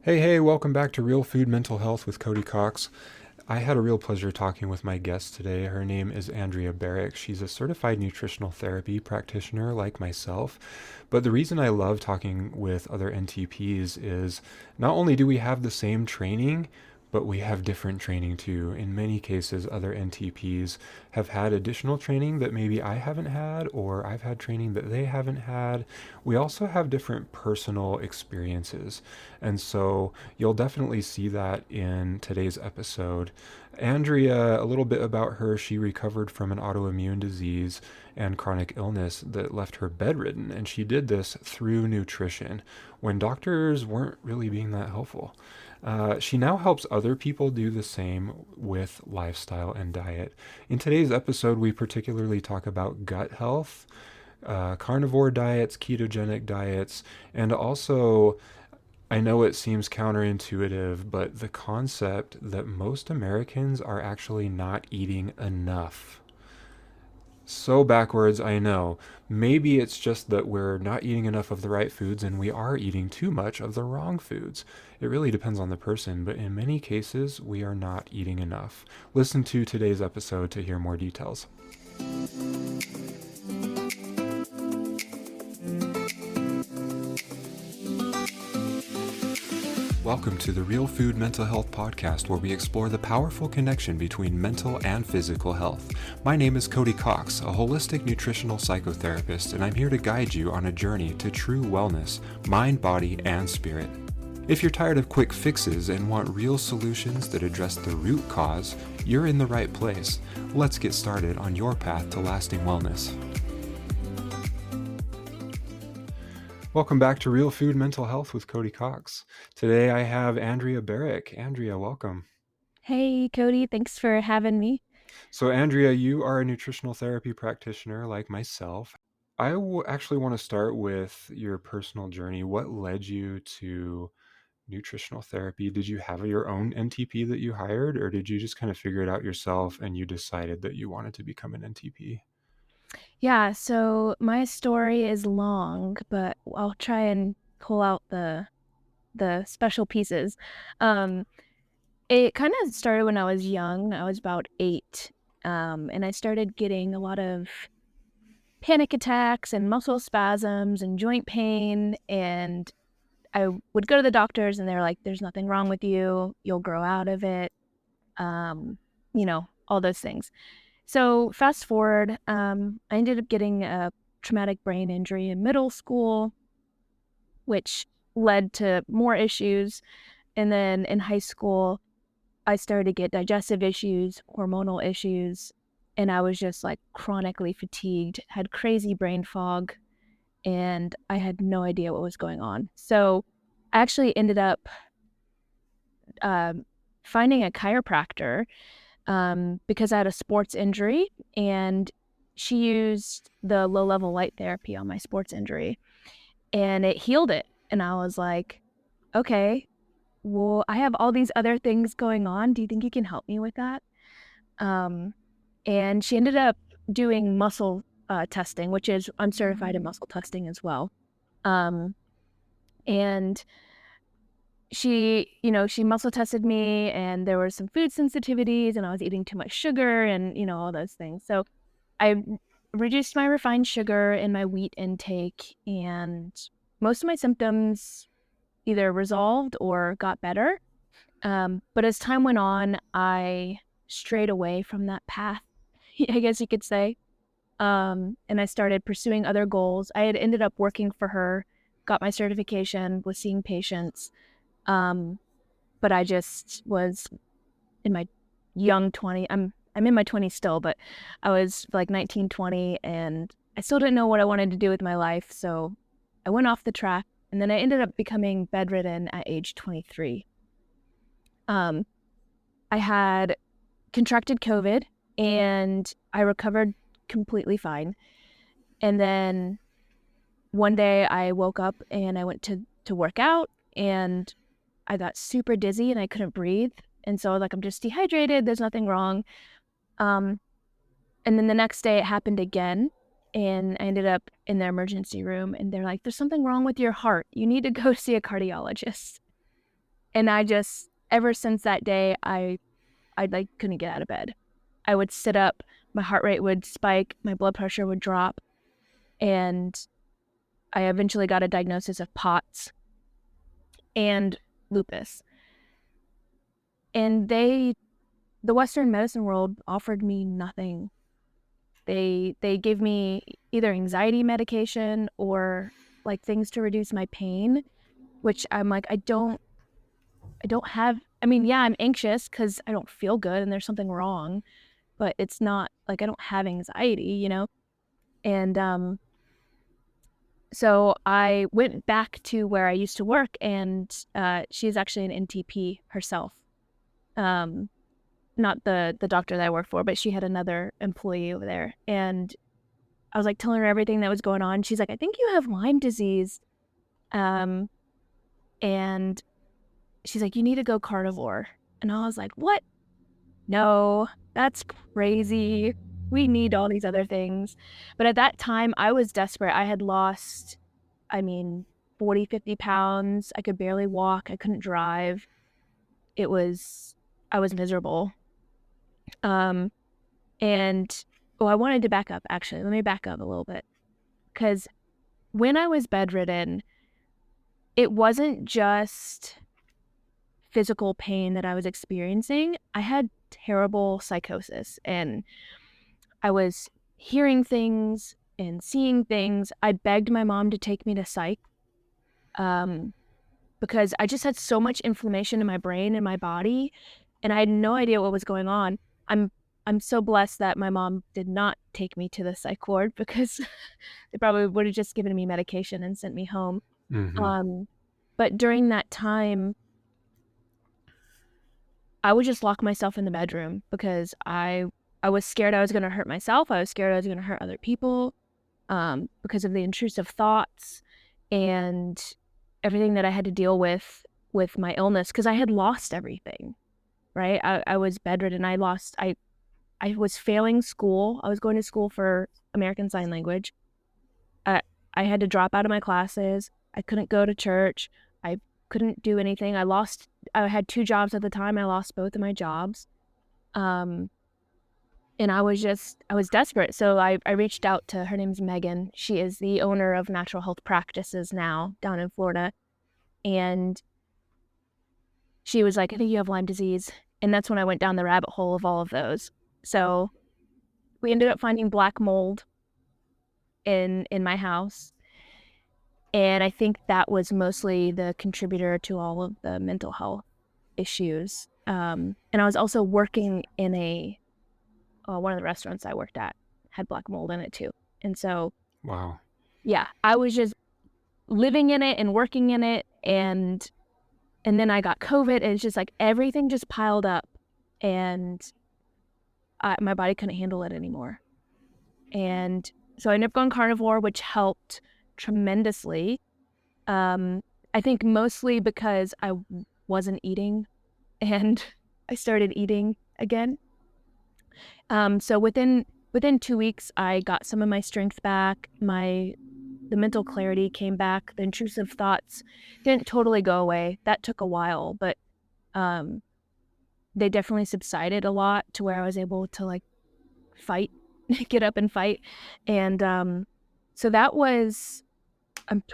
Hey, welcome back to Real Food Mental Health with Cody Cox. I had a real pleasure talking with my guest today. Her name is Andrea Barrick. She's a certified nutritional therapy practitioner like myself. But the reason I love talking with other NTPs is not only do we have the same training, but we have different training too. In many cases, other NTPs have had additional training that maybe I haven't had, or I've had training that they haven't had. We also have different personal experiences. And so you'll definitely see that in today's episode. Andrea, a little bit about her. She recovered from an autoimmune disease and chronic illness that left her bedridden, and she did this through nutrition when doctors weren't really being that helpful. She now helps other people do the same with lifestyle and diet. In today's episode, we particularly talk about gut health, carnivore diets, ketogenic diets, and also I know it seems counterintuitive, but the concept that most Americans are actually not eating enough. So backwards, I know. Maybe it's just that we're not eating enough of the right foods and we are eating too much of the wrong foods. It really depends on the person, but in many cases, we are not eating enough. Listen to today's episode to hear more details. Welcome to the Real Food Mental Health Podcast, where we explore the powerful connection between mental and physical health. My name is Cody Cox, a holistic nutritional psychotherapist, and I'm here to guide you on a journey to true wellness, mind, body, and spirit. If you're tired of quick fixes and want real solutions that address the root cause, you're in the right place. Let's get started on your path to lasting wellness. Welcome back to Real Food Mental Health with Cody Cox. Today I have Andrea Barrick. Andrea, welcome. Hey, Cody, thanks for having me. So, Andrea, you are a nutritional therapy practitioner like myself. Actually want to start with your personal journey. What led you to nutritional therapy? Did you have your own NTP that you hired, or did you just kind of figure it out yourself and you decided that you wanted to become an NTP? Yeah, so my story is long, but I'll try and pull out the special pieces. Um, it kind of started when I was young. I was about 8, and I started getting a lot of panic attacks and muscle spasms and joint pain, and I would go to the doctors, and they're like, "There's nothing wrong with you. You'll grow out of it." Um, all those things. So fast forward, I ended up getting a traumatic brain injury in middle school, which led to more issues. And then in high school, I started to get digestive issues, hormonal issues, and I was just like chronically fatigued, had crazy brain fog, and I had no idea what was going on. So I actually ended up um, finding a chiropractor because I had a sports injury, and she used the low level light therapy on my sports injury, and it healed it. And I was like, okay, well, I have all these other things going on. Do you think you can help me with that? Um, and she ended up doing muscle testing, which is I'm certified in muscle testing as well. Um, and she muscle tested me, and there were some food sensitivities, and I was eating too much sugar and, all those things. So I reduced my refined sugar and my wheat intake, and most of my symptoms either resolved or got better. But as time went on, I strayed away from that path, I guess you could say. And I started pursuing other goals. I had ended up working for her, got my certification, was seeing patients. Um, but I just was in my young 20. I'm in my 20s still, but I was like 19, 20, and I still didn't know what I wanted to do with my life. So I went off the track, and then I ended up becoming bedridden at age 23. Um, I had contracted COVID, and I recovered completely fine. And then one day I woke up and I went to work out, and I got super dizzy and I couldn't breathe. And so I was like, I'm just dehydrated. There's nothing wrong. Um, and then the next day it happened again. And I ended up in the emergency room, and they're like, there's something wrong with your heart. You need to go see a cardiologist. And ever since that day, I like couldn't get out of bed. I would sit up, my heart rate would spike, my blood pressure would drop, and I eventually got a diagnosis of POTS and lupus. And the Western medicine world offered me nothing. They gave me either anxiety medication or like things to reduce my pain, which I'm like, I don't have, I mean, yeah, I'm anxious because I don't feel good and there's something wrong, but it's not like I don't have anxiety, you know? And so I went back to where I used to work, and she's actually an NTP herself. Um, Not the doctor that I work for, but she had another employee over there. And I was like telling her everything that was going on. She's like, I think you have Lyme disease. Um, and she's like, you need to go carnivore. And I was like, what? No, that's crazy. We need all these other things. But at that time, I was desperate. I had lost, I mean, 40, 50 pounds. I could barely walk. I couldn't drive. I was miserable. Um, and, oh, I wanted to back up, actually. Let me back up a little bit. Because when I was bedridden, it wasn't just physical pain that I was experiencing. I had terrible psychosis, and I was hearing things and seeing things. I begged my mom to take me to psych, because I just had so much inflammation in my brain and my body, and I had no idea what was going on. I'm I'm so blessed that my mom did not take me to the psych ward, because they probably would have just given me medication and sent me home. Mm-hmm. Um, but during that time, I would just lock myself in the bedroom because I was scared I was going to hurt myself. I was scared I was going to hurt other people, because of the intrusive thoughts and everything that I had to deal with my illness, because I had lost everything. Right, I was bedridden. I was failing school. I was going to school for American Sign Language. I I had to drop out of my classes. I couldn't go to church. I couldn't do anything. I had two jobs at the time. I lost both of my jobs. Um, and I was desperate. So I reached out to, her name's Megan. She is the owner of Natural Health Practices now down in Florida. And she was like, I think you have Lyme disease. And that's when I went down the rabbit hole of all of those. So we ended up finding black mold in my house. And I think that was mostly the contributor to all of the mental health issues. And I was also working in one of the restaurants I worked at had black mold in it too. And so, Wow. yeah, I was just living in it and working in it. And then I got COVID, and it's just like everything just piled up, and my body couldn't handle it anymore. And so I ended up going carnivore, which helped tremendously. I think mostly because I wasn't eating, and I started eating again. So within 2 weeks, I got some of my strength back. The mental clarity came back. The intrusive thoughts didn't totally go away. That took a while, but they definitely subsided a lot to where I was able to like fight, get up and fight. And so that was,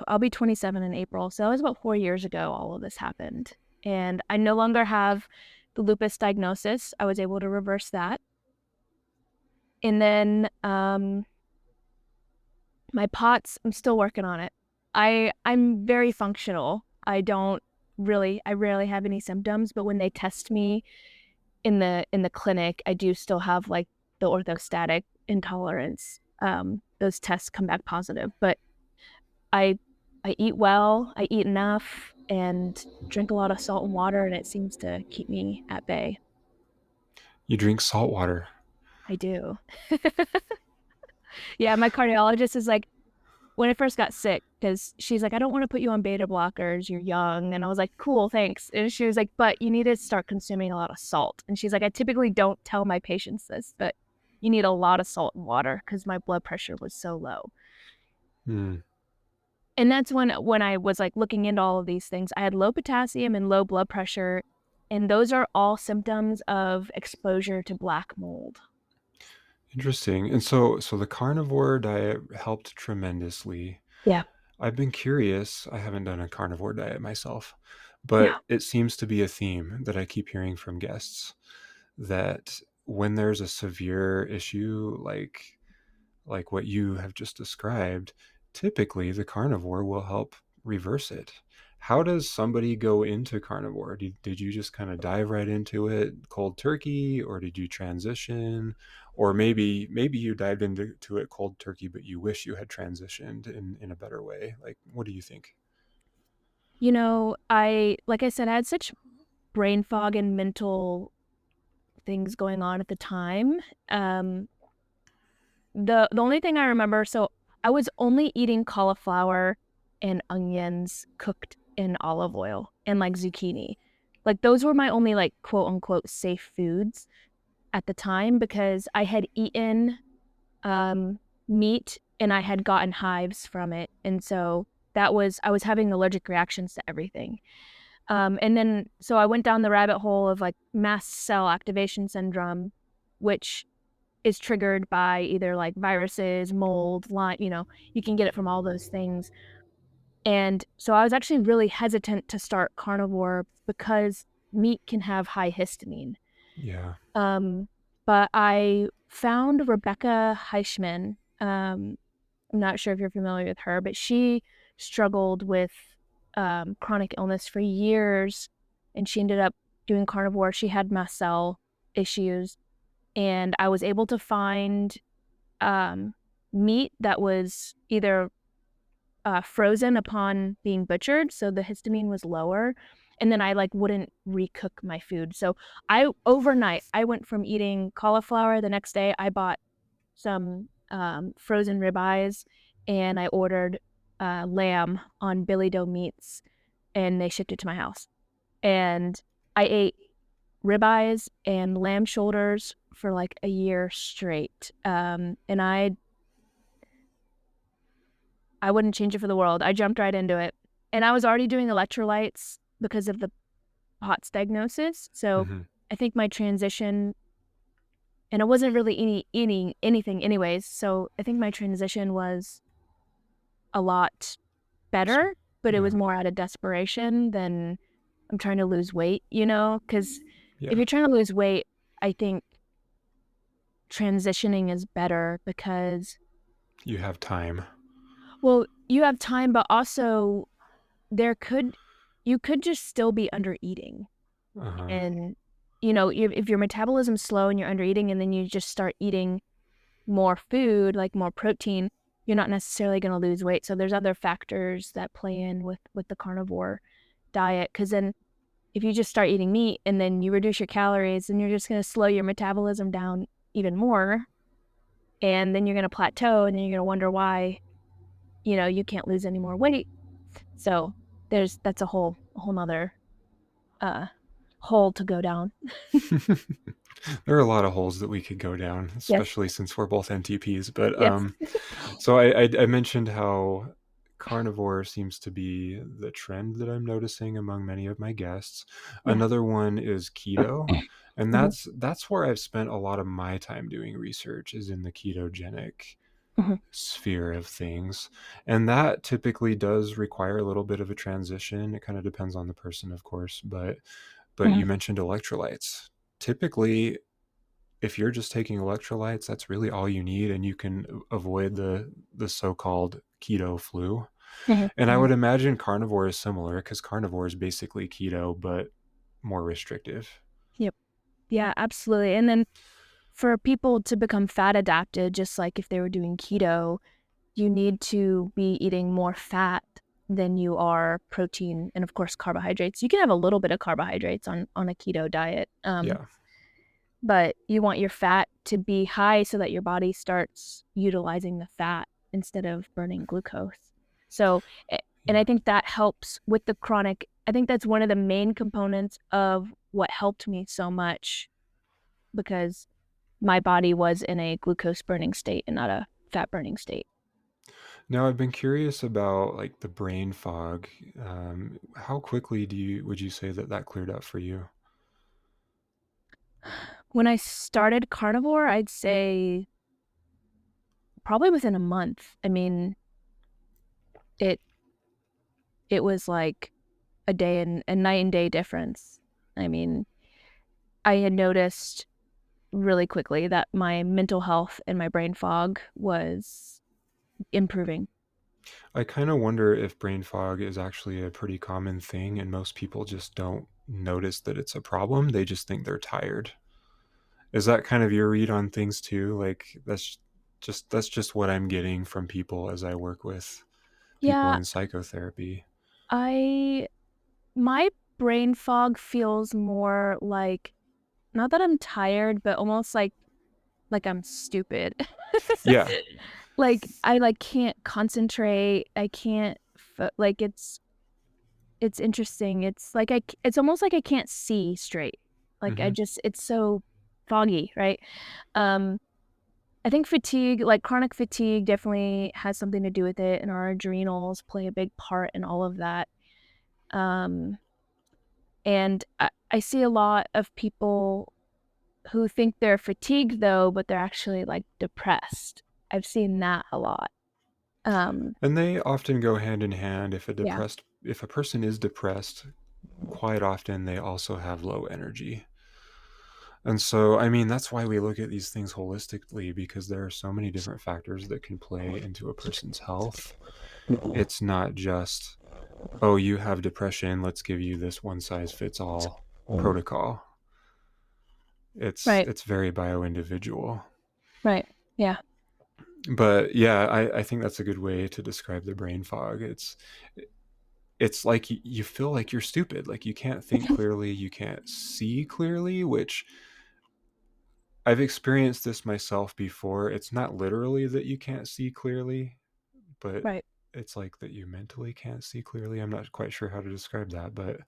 I'll be 27 in April. So that was about 4 years ago all of this happened. And I no longer have the lupus diagnosis. I was able to reverse that. And then my POTS, I'm still working on it. I'm very functional. I rarely have any symptoms, but when they test me in the clinic, I do still have like the orthostatic intolerance. Those tests come back positive, but I I eat well, I eat enough, and drink a lot of salt and water, and it seems to keep me at bay. You drink salt water. I do. Yeah, my cardiologist is like, when I first got sick, because she's like, I don't want to put you on beta blockers. You're young. And I was like, cool, thanks. And she was like, but you need to start consuming a lot of salt. And she's like, I typically don't tell my patients this, but you need a lot of salt and water because my blood pressure was so low. Hmm. And that's when I was like looking into all of these things. I had low potassium and low blood pressure, and those are all symptoms of exposure to black mold. Interesting. And so the carnivore diet helped tremendously. Yeah. I've been curious. I haven't done a carnivore diet myself, Yeah. but it seems to be a theme that I keep hearing from guests that when there's a severe issue like what you have just described, typically the carnivore will help reverse it. How does somebody go into carnivore? Did you just kind of dive right into it cold turkey, or did you transition? Or maybe you dived into it cold turkey, but you wish you had transitioned in a better way. Like, what do you think? Like I said, I had such brain fog and mental things going on at the time. Um, the only thing I remember, so I was only eating cauliflower and onions cooked in olive oil and like zucchini. Like those were my only like quote unquote safe foods at the time because I had eaten um meat and I had gotten hives from it. And so I was having allergic reactions to everything. And then so I went down the rabbit hole of like mast cell activation syndrome, which is triggered by either like viruses, mold, Lyme, you can get it from all those things. And so I was actually really hesitant to start carnivore because meat can have high histamine. Yeah. Um, but I found Rebecca Heichman. I'm not sure if you're familiar with her, but she struggled with chronic illness for years and she ended up doing carnivore. She had mast cell issues, and I was able to find um, meat that was either frozen upon being butchered, so the histamine was lower, and then I like wouldn't recook my food. So I overnight I went from eating cauliflower. The next day I bought some frozen ribeyes, and I ordered lamb on Billy Doe Meats, and they shipped it to my house. And I ate ribeyes and lamb shoulders for like a year straight. And I wouldn't change it for the world. I jumped right into it. And I was already doing electrolytes because of the POTS diagnosis. So Hmm. I think my transition, and I wasn't really eating anything anyways. So I think my transition was a lot better, but it was Yeah. more out of desperation than I'm trying to lose weight, Because if Yeah. you're trying to lose weight, I think transitioning is better because, You have time. well, you have time, but also there could you could just still be under eating. Uh-huh. And if your metabolism's slow and you're under eating and then you just start eating more food, like more protein, you're not necessarily going to lose weight. So there's other factors that play in with the carnivore diet, because then if you just start eating meat and then you reduce your calories, then you're just going to slow your metabolism down even more, and then you're going to plateau, and then you're going to wonder why you can't lose any more weight. So that's a whole nother uh hole to go down. There are a lot of holes that we could go down, Yes. especially since we're both NTPs. But Yes. so I mentioned how carnivore seems to be the trend that I'm noticing among many of my guests. Yeah. Another one is keto, and Mhm. that's where I've spent a lot of my time doing research is in the ketogenic Mhm. sphere of things. And that typically does require a little bit of a transition. It kind of depends on the person, of course, but Mhm. you mentioned electrolytes. Typically, if you're just taking electrolytes, that's really all you need, and you can avoid the so-called keto flu. Mhm. And I Mhm. would imagine carnivore is similar because carnivore is basically keto but more restrictive. Yep. Yeah, absolutely. And then for people to become fat adapted, just like if they were doing keto, you need to be eating more fat than you are protein and of course carbohydrates. You can have a little bit of carbohydrates on a keto diet. Yeah. But you want your fat to be high so that your body starts utilizing the fat instead of burning glucose. So, and I Yeah. think that helps with the chronic. I think that's one of the main components of what helped me so much because my body was in a glucose burning state and not a fat burning state. Now, I've been curious about like the brain fog. How quickly would you say that that cleared up for you? When I started Carnivore, I'd say probably within a month. I mean, it it was like a day and a night and day difference. I mean, I had noticed really quickly that my mental health and my brain fog was improving. I kind of wonder if brain fog is actually a pretty common thing and most people just don't notice that it's a problem. They just think they're tired. Is that kind of your read on things too? Like that's just what I'm getting from people as I work with people Yeah, in psychotherapy. I my brain fog feels more like not that I'm tired, but almost like I'm stupid. Yeah. Like I like can't concentrate. I can't like it's interesting. It's like it's almost like I can't see straight. Like I Hmm. just it's so foggy, right? Um I think fatigue, like chronic fatigue definitely has something to do with it, and our adrenals play a big part in all of that. Um and I see a lot of people who think they're fatigued though, but they're actually like depressed. I've seen that a lot. Um, And they often go hand in hand. yeah. If a person is depressed, quite often they also have low energy. And so, I mean, that's why we look at these things holistically because there are so many different factors that can play into a person's health. It's not just, oh, you have depression, let's give you this one size fits all protocol. Right. It's very bio individual. Right. Yeah. But yeah, I think that's a good way to describe the brain fog. It's like you feel like you're stupid, like you can't think clearly, you can't see clearly, which I've experienced this myself before. It's not literally that you can't see clearly, but Right. it's like that you mentally can't see clearly. I'm not quite sure how to describe that, but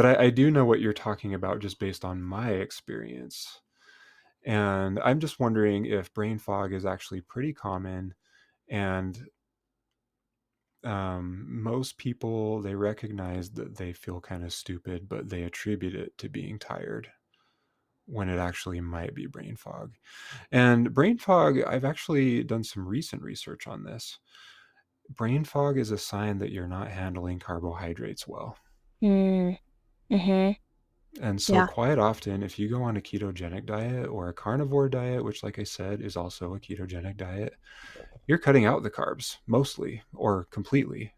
I do know what you're talking about just based on my experience. And I'm just wondering if brain fog is actually pretty common and most people they recognize that they feel kind of stupid, but they attribute it to being tired when it actually might be brain fog. And brain fog, I've actually done some recent research on this. Brain fog is a sign that you're not handling carbohydrates well. Mm, mm-hmm. And so, Yeah. quite often, if you go on a ketogenic diet or a carnivore diet, which, like I said, is also a ketogenic diet, you're cutting out the carbs mostly or completely.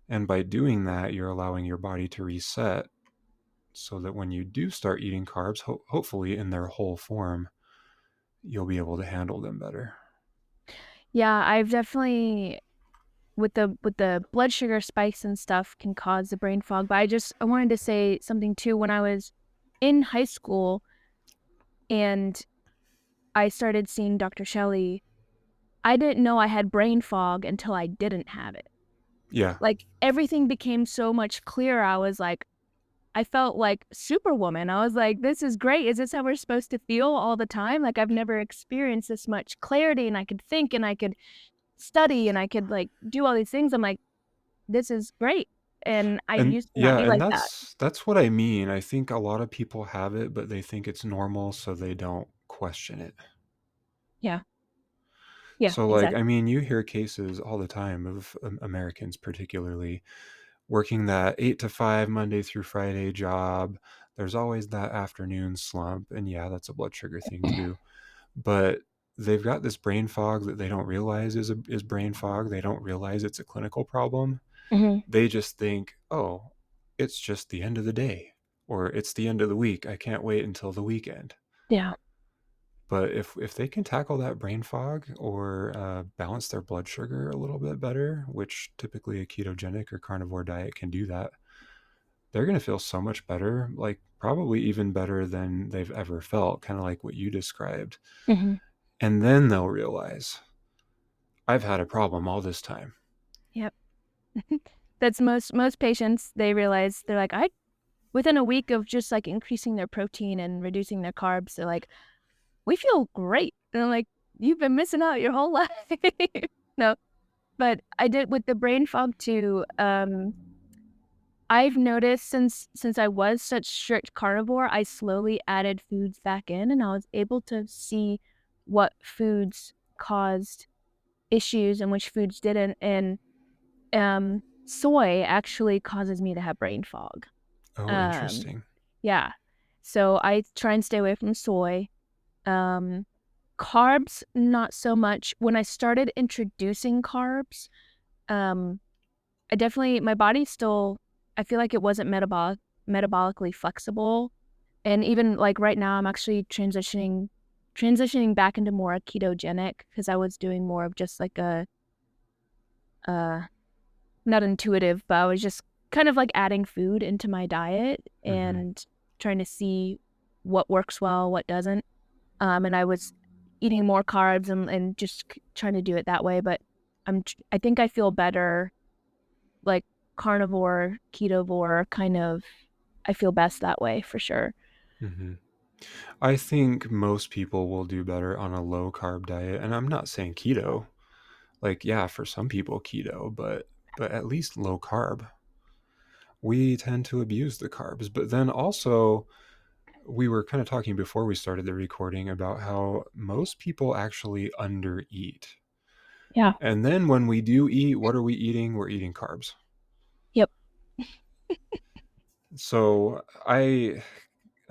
And by doing that, you're allowing your body to reset so that when you do start eating carbs, hopefully in their whole form, you'll be able to handle them better. Yeah. I've definitely with the blood sugar spikes and stuff can cause the brain fog. But I wanted to say something too. When I was in high school and I started seeing Dr. Shelley, I didn't know I had brain fog until I didn't have it. Yeah. Like everything became so much clearer. I felt like Superwoman. I was like, this is great. Is this how we're supposed to feel all the time? Like I've never experienced this much clarity and I could think and I could study and I could like do all these things. I'm like, this is great. And I And used to not yeah, be and like that. that's what I mean. I think a lot of people have it, but they think it's normal, so they don't question it. Yeah. Yeah, So, like, I exactly. mean, you hear cases all the time of Americans, particularly, working that 8 to 5 Monday through Friday job. There's always that afternoon slump. And yeah, that's a blood sugar thing too. But they've got this brain fog that they don't realize is brain fog. They don't realize it's a clinical problem. Hmm. They just think, oh, it's just the end of the day or it's the end of the week. I can't wait until the weekend. Yeah. But if they can tackle that brain fog or balance their blood sugar a little bit better, which typically a ketogenic or carnivore diet can do that, they're going to feel so much better, like probably even better than they've ever felt, kind of like what you described. Hmm. And then they'll realize, I've had a problem all this time. Yep. That's most patients, they realize they're like, I within a week of just like increasing their protein and reducing their carbs, they're like, we feel great. And I'm like, you've been missing out your whole life. No. But I did with the brain fog too. I've noticed since I was such strict carnivore, I slowly added foods back in, and I was able to see what foods caused issues and which foods didn't. And soy actually causes me to have brain fog. Oh, Um, interesting. yeah. So I try and stay away from soy. Um, Carbs, not so much. When I started introducing carbs, um, I definitely my body still I feel like it wasn't metabolically flexible. And even like right now I'm actually transitioning back into more ketogenic because I was doing more of just like a uh not intuitive, but I was just kind of like adding food into my diet Mm-hmm. and trying to see what works well, what doesn't. And I was eating more carbs and just trying to do it that way. But I think I feel better like carnivore, ketovore kind of. I feel best that way for sure. Mm-hmm. I think most people will do better on a low carb diet, and I'm not saying keto. Like, yeah, for some people keto, but at least low carb. We tend to abuse the carbs, but then also we were kind of talking before we started the recording about how most people actually undereat. Yeah. And then when we do eat, what are we eating? We're eating carbs. Yep. So I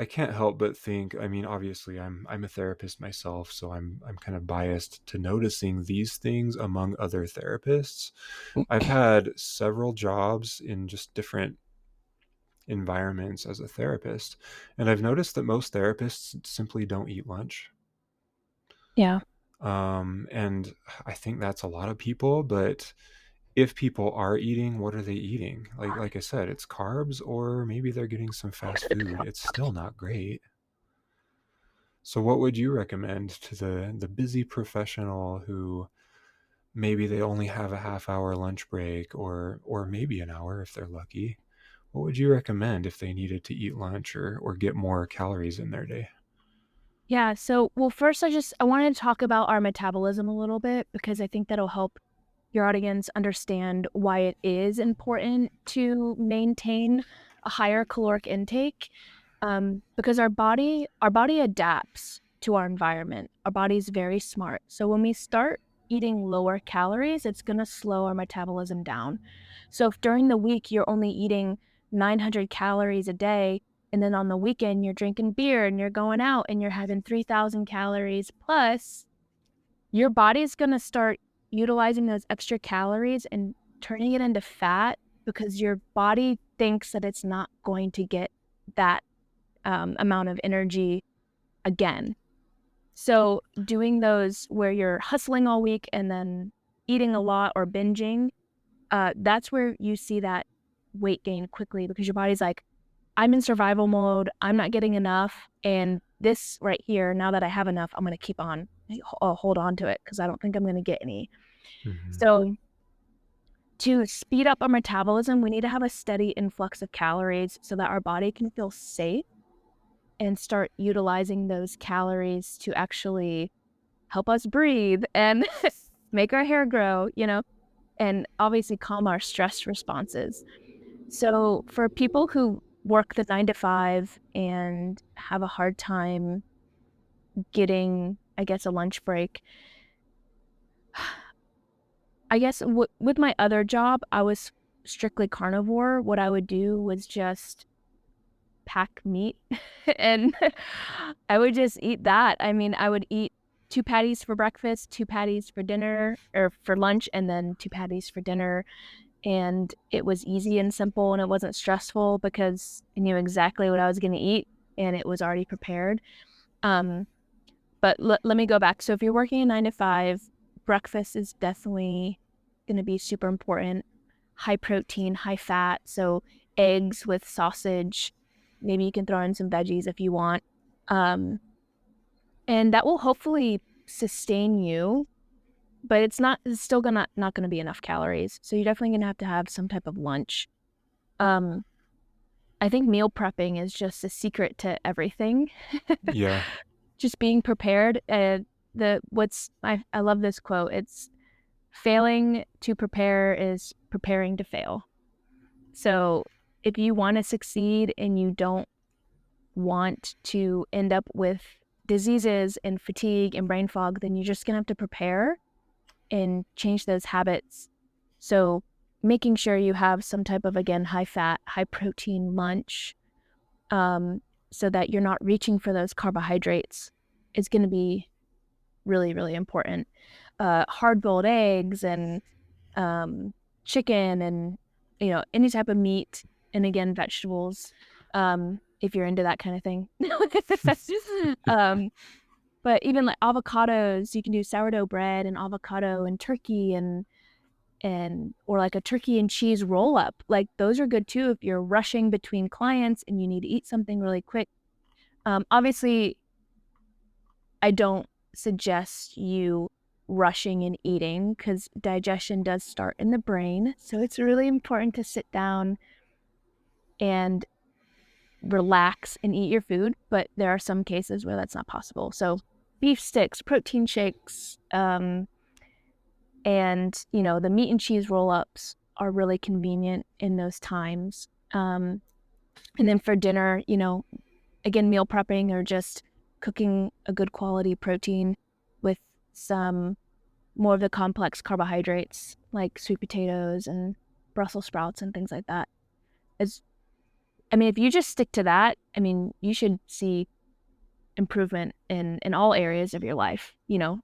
can't help but think, I mean, obviously I'm a therapist myself, so I'm kind of biased to noticing these things among other therapists. I've had several jobs in just different environments as a therapist, and I've noticed that most therapists simply don't eat lunch. Yeah. And I think that's a lot of people, but if people are eating, what are they eating? Like I said, it's carbs or maybe they're getting some fast food. It's still not great. So what would you recommend to the busy professional who maybe they only have a half hour lunch break or maybe an hour if they're lucky? What would you recommend if they needed to eat lunch or get more calories in their day? Yeah. So, well, first, I wanted to talk about our metabolism a little bit because I think that'll help your audience understand why it is important to maintain a higher caloric intake. Because our body adapts to our environment. Our body's very smart. So when we start eating lower calories, it's going to slow our metabolism down. So if during the week you're only eating 900 calories a day, and then on the weekend you're drinking beer and you're going out and you're having 3,000 calories plus, your body's going to start utilizing those extra calories and turning it into fat because your body thinks that it's not going to get that amount of energy again. So, doing those where you're hustling all week and then eating a lot or binging, that's where you see that weight gain quickly because your body's like, I'm in survival mode. I'm not getting enough. And this right here, now that I have enough, I'm going to keep on, hold on to it because I don't think I'm going to get any. Mm-hmm. So, to speed up our metabolism, we need to have a steady influx of calories so that our body can feel safe and start utilizing those calories to actually help us breathe and make our hair grow, and obviously calm our stress responses. So for people who work the 9 to 5 and have a hard time getting, I guess, a lunch break, I guess with my other job, I was strictly carnivore. What I would do was just pack meat and I would just eat that. I mean, I would eat 2 patties for breakfast, 2 patties for dinner or for lunch, and then 2 patties for dinner. And it was easy and simple and it wasn't stressful because I knew exactly what I was going to eat and it was already prepared. Um, but let me go back. So if you're working a 9 to 5, breakfast is definitely going to be super important. High protein, high fat. So eggs with sausage. Maybe you can throw in some veggies if you want. Um, and that will hopefully sustain you, but it's still not gonna be enough calories. So you're definitely gonna have to have some type of lunch. Um, I think meal prepping is just a secret to everything. Yeah. Just being prepared. I love this quote. It's failing to prepare is preparing to fail. So if you want to succeed and you don't want to end up with diseases and fatigue and brain fog, then you're just going to have to prepare and change those habits. So making sure you have some type of, again, high fat, high protein lunch, so that you're not reaching for those carbohydrates is going to be really, really important. Hard boiled eggs and chicken and, any type of meat, and again, vegetables, if you're into that kind of thing. um, but even like avocados, you can do sourdough bread and avocado and turkey and or like a turkey and cheese roll up. Like those are good too if you're rushing between clients and you need to eat something really quick. Obviously, I don't suggest you rushing and eating because digestion does start in the brain. So it's really important to sit down and relax and eat your food. But there are some cases where that's not possible. So beef sticks, protein shakes, and the meat and cheese roll-ups are really convenient in those times. And then for dinner, again, meal prepping or just cooking a good quality protein with some more of the complex carbohydrates like sweet potatoes and Brussels sprouts and things like that. If you just stick to that, you should see improvement in all areas of your life.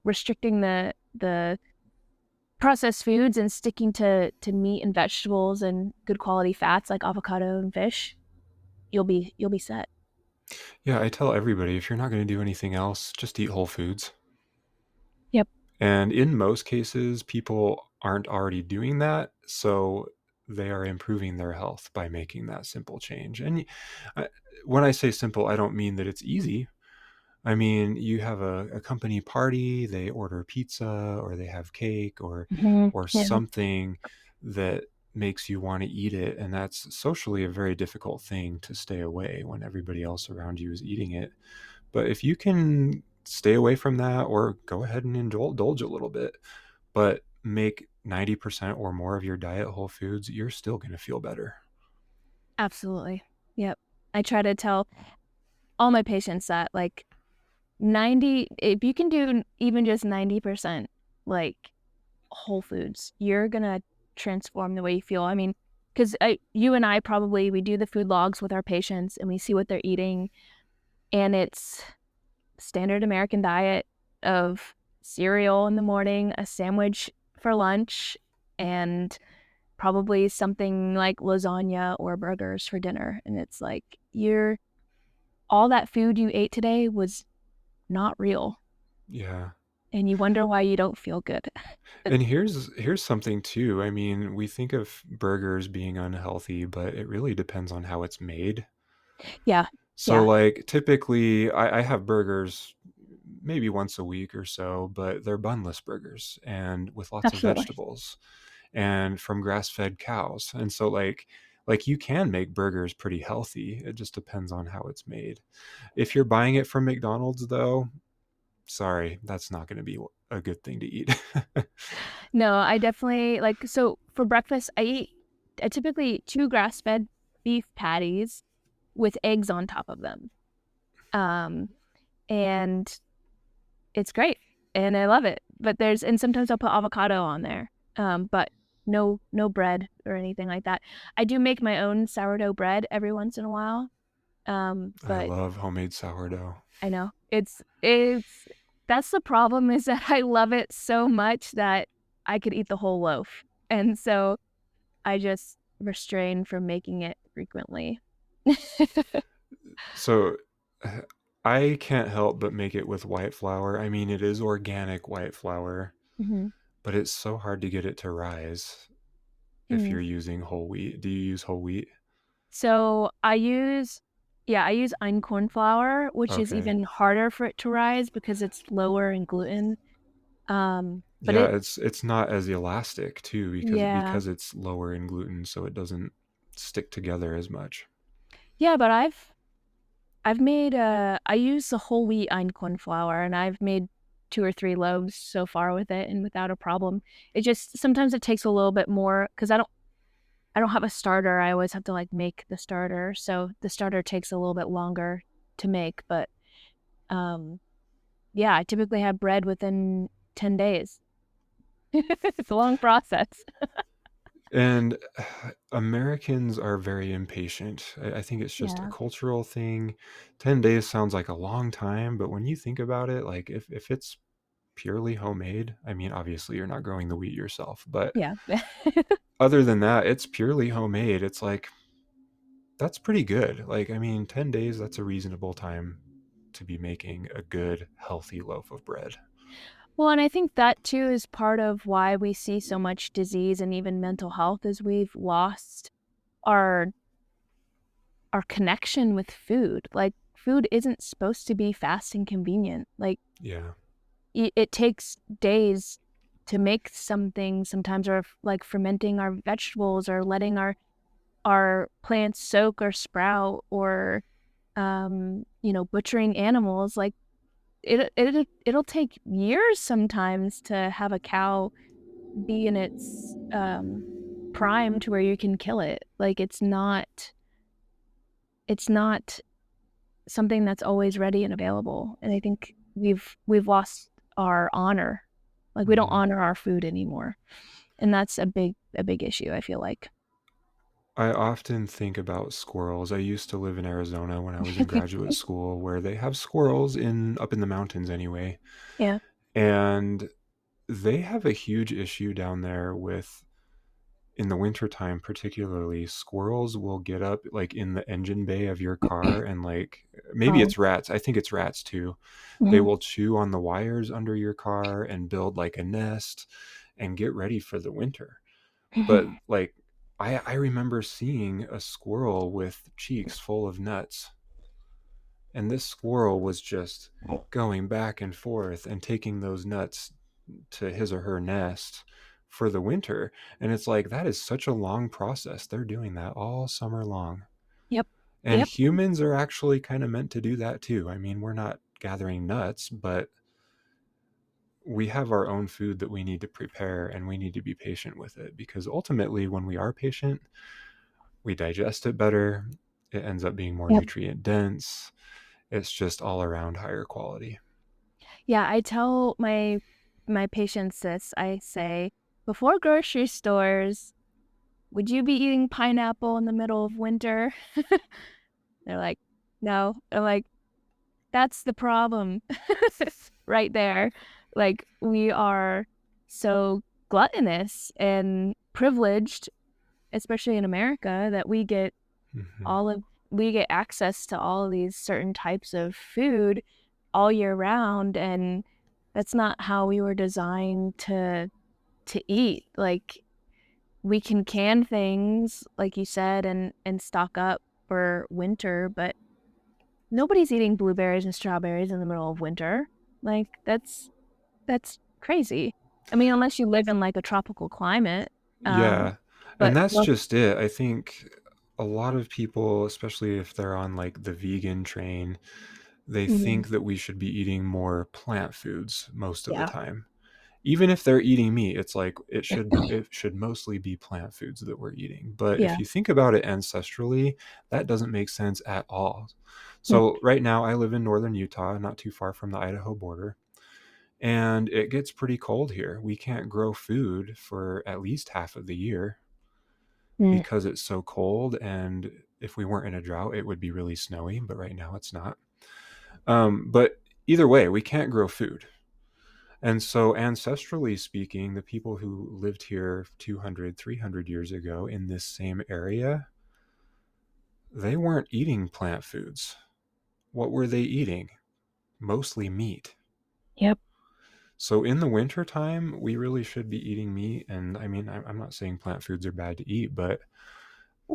Restricting the processed foods and sticking to meat and vegetables and good quality fats like avocado and fish, you'll be set. Yeah, I tell everybody if you're not going to do anything else, just eat whole foods. Yep. And in most cases, people aren't already doing that. So they are improving their health by making that simple change. And I, when I say simple, I don't mean that it's easy. I mean, you have a company party, they order pizza or they have cake or Yeah, something that makes you want to eat it. And that's socially a very difficult thing to stay away when everybody else around you is eating it. But if you can stay away from that or go ahead and indulge a little bit, but make 90% or more of your diet whole foods, you're still going to feel better. absolutely. Yep. I try to tell all my patients that, like, 90, if you can do even just 90% like whole foods, you're going to transform the way you feel. Because you and I probably, we do the food logs with our patients and we see what they're eating, and it's standard American diet of cereal in the morning, a sandwich for lunch, and probably something like lasagna or burgers for dinner. And it's like, all that food you ate today was not real. Yeah. And you wonder why you don't feel good. And here's something too. I mean, we think of burgers being unhealthy, but it really depends on how it's made. Yeah. So Yeah. like typically I have burgers maybe once a week or so, but they're bunless burgers and with lots of Absolutely. vegetables and from grass-fed cows. And so like you can make burgers pretty healthy. It just depends on how it's made. If you're buying it from McDonald's though, sorry, that's not going to be a good thing to eat. No, I definitely like, so for breakfast, I typically eat 2 grass-fed beef patties with eggs on top of them. Um, and it's great and I love it. But and sometimes I'll put avocado on there. But no bread or anything like that. I do make my own sourdough bread every once in a while. I But love homemade sourdough. I know it's that's the problem, is that I love it so much that I could eat the whole loaf. And so I just restrain from making it frequently. So I can't help but make it with white flour. I mean, it is organic white flour, Mhm. but it's so hard to get it to rise if Mm. you're using whole wheat. Do you use whole wheat? So I use einkorn flour, which is Okay. even harder for it to rise because it's lower in gluten. But Yeah, it's not as elastic too yeah, because it's lower in gluten, so it doesn't stick together as much. yeah. But I've made I use the whole wheat einkorn flour, and I've made 2 or 3 loaves so far with it and without a problem. It just sometimes it takes a little bit more because I don't have a starter. I always have to like make the starter. So the starter takes a little bit longer to make, but um yeah, I typically have bread within 10 days. It's a long process. And Americans are very impatient. I think it's just a Yeah. cultural thing. 10 days sounds like a long time, but when you think about it, like if it's purely homemade, I mean, obviously you're not growing the wheat yourself, but Yeah. other than that, it's purely homemade. It's like, that's pretty good. Like, I mean, 10 days, that's a reasonable time to be making a good, healthy loaf of bread. Well, and I think that too is part of why we see so much disease and even mental health is we've lost our our connection with food. Like food isn't supposed to be fast and convenient. Like Yeah. it takes days to make something sometimes, or like fermenting our vegetables or letting our plants soak or sprout, or butchering animals. Like it'll take years sometimes to have a cow be in its prime to where you can kill it. Like it's not something that's always ready and available. And I think we've lost our honor. Like we don't Hmm. honor our food anymore. And that's a big issue, I feel like. I often think about squirrels. I used to live in Arizona when I was in graduate school, where they have squirrels in up in the mountains anyway. Yeah. And they have a huge issue down there with, in the wintertime particularly, squirrels will get up like in the engine bay of your car, and like maybe Oh. it's rats. I think it's rats too. They Mhm. will chew on the wires under your car and build like a nest and get ready for the winter. But like I remember seeing a squirrel with cheeks full of nuts, and this squirrel was just going back and forth and taking those nuts to his or her nest for the winter. And it's like, that is such a long process. They're doing that all summer long. Yep. And Yep. humans are actually kind of meant to do that too. I mean, we're not gathering nuts, but we have our own food that we need to prepare, and we need to be patient with it, because ultimately when we are patient, we digest it better. It ends up being more Yep. nutrient dense. It's just all around higher quality. Yeah, I tell my patients this. I say, before grocery stores, would you be eating pineapple in the middle of winter? They're like, no. I'm like, that's the problem right there. Like we are so gluttonous and privileged, especially in America, that Hmm. all of we get access to all of these certain types of food all year round, and that's not how we were designed to eat. Like we can things like you said and stock up for winter, but nobody's eating blueberries and strawberries in the middle of winter. Like that's crazy. I mean, unless you live in like a tropical climate. Um, Yeah. And but that's most, just it. I think a lot of people, especially if they're on like the vegan train, they mhm, think that we should be eating more plant foods most of the yeah, time. Even if they're eating meat, it's like it should mostly be plant foods that we're eating. But yeah, if you think about it ancestrally, that doesn't make sense at all. yep, So right now I live in northern Utah, not too far from the Idaho border, and it gets pretty cold here. We can't grow food for at least half of the year mm, because it's so cold. And if we weren't in a drought, it would be really snowy, but right now it's not. But either way, we can't grow food. And so, ancestrally speaking, the people who lived here 200, 300 years ago in this same area, they weren't eating plant foods. What were they eating? Mostly meat. yep, So, in the wintertime, we really should be eating meat. And I mean, I'm not saying plant foods are bad to eat, but